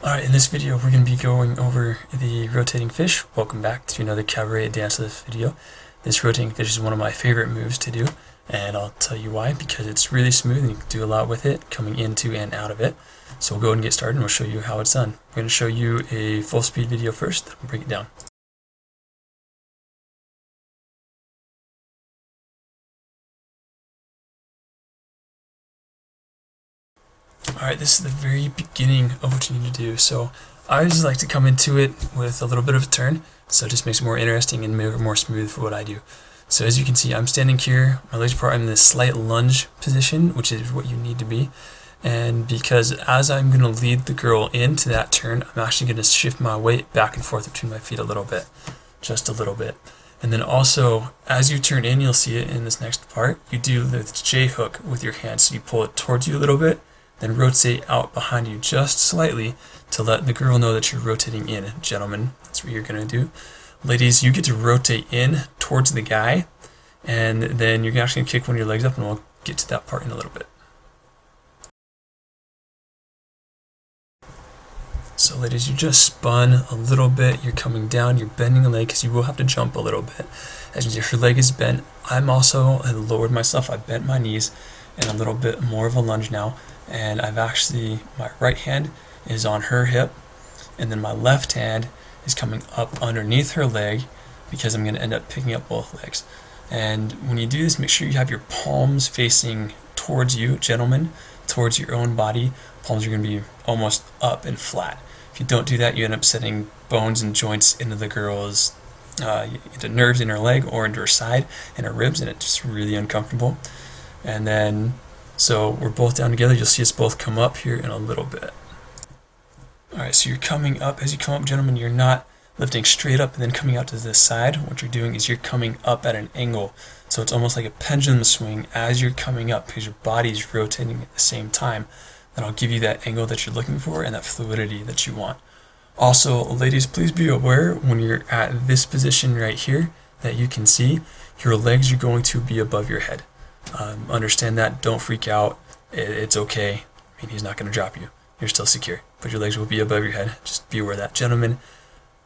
Alright, in this video we're going to be going over the rotating fish. Welcome back to another cabaret dance video. This rotating fish is one of my favorite moves to do, and I'll tell you why, because it's really smooth and you can do a lot with it, coming into and out of it. So we'll go ahead and get started and we'll show you how it's done. We're going to show you a full speed video first, then we'll break it down. Alright, this is the very beginning of what you need to do. So I just like to come into it with a little bit of a turn, so it just makes it more interesting and more smooth for what I do. So as you can see, I'm standing here, my legs apart, I'm in this slight lunge position, which is what you need to be. And because as I'm going to lead the girl into that turn, I'm actually going to shift my weight back and forth between my feet a little bit, just a little bit. And then also, as you turn in, you'll see it in this next part, you do the J hook with your hand, so you pull it towards you a little bit, then rotate out behind you just slightly to let the girl know that you're rotating in. Gentlemen, that's what you're going to do. Ladies, you get to rotate in towards the guy, and then you're actually going to kick one of your legs up, and we'll get to that part in a little bit. So ladies, you just spun a little bit, you're coming down, you're bending the leg because you will have to jump a little bit. As you see, her leg is bent. I lowered myself, I bent my knees, and a little bit more of a lunge now. And I've actually, my right hand is on her hip, and then my left hand is coming up underneath her leg because I'm going to end up picking up both legs. And when you do this, make sure you have your palms facing towards you, gentlemen, towards your own body. Palms are going to be almost up and flat. If you don't do that, you end up setting bones and joints into the girl's into nerves in her leg or into her side and her ribs, and it's just really uncomfortable. And then so we're both down together. You'll see us both come up here in a little bit. Alright, so you're coming up. As you come up, gentlemen, you're not lifting straight up and then coming out to this side. What you're doing is you're coming up at an angle. So it's almost like a pendulum swing as you're coming up because your body's rotating at the same time. That'll give you that angle that you're looking for and that fluidity that you want. Also, ladies, please be aware when you're at this position right here that you can see, your legs are going to be above your head. Understand that. Don't freak out. It's okay. I mean, he's not going to drop you. You're still secure, but your legs will be above your head. Just be aware of that. Gentlemen,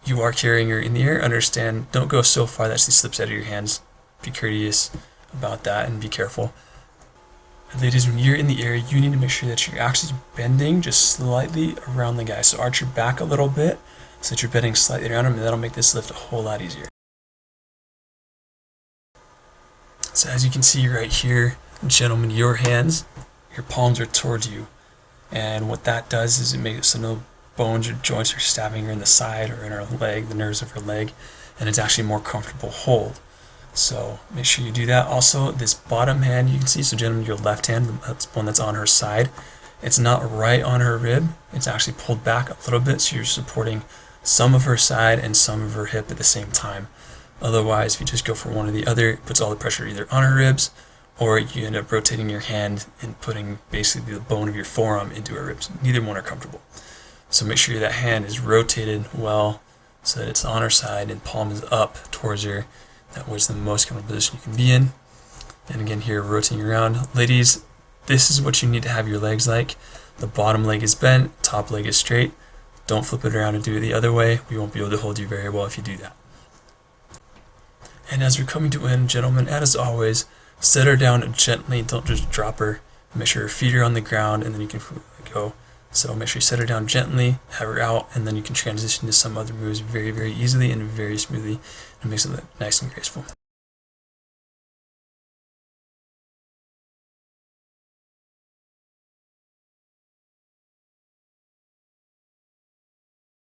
you are carrying her in the air. Understand, don't go so far that she slips out of your hands. Be courteous about that and be careful. And ladies, when you're in the air, you need to make sure that you're actually bending just slightly around the guy. So arch your back a little bit so that you're bending slightly around him, and that'll make this lift a whole lot easier. So as you can see right here, gentlemen, your hands, your palms are towards you. And what that does is it makes it so no bones or joints are stabbing her in the side or in her leg, the nerves of her leg, and it's actually a more comfortable hold. So make sure you do that. Also, this bottom hand you can see, so gentlemen, your left hand, that's one that's on her side. It's not right on her rib. It's actually pulled back a little bit, so you're supporting some of her side and some of her hip at the same time. Otherwise, if you just go for one or the other, it puts all the pressure either on her ribs, or you end up rotating your hand and putting basically the bone of your forearm into her ribs. Neither one are comfortable. So make sure that hand is rotated well so that it's on her side and palm is up towards her. That was the most comfortable position you can be in. And again, here, rotating around. Ladies, this is what you need to have your legs like. The bottom leg is bent, top leg is straight. Don't flip it around and do it the other way. We won't be able to hold you very well if you do that. And as we're coming to an end, gentlemen, as always, set her down gently. Don't just drop her. Make sure her feet are on the ground, and then you can go. So make sure you set her down gently, have her out, and then you can transition to some other moves very, very easily and very smoothly. It makes it look nice and graceful.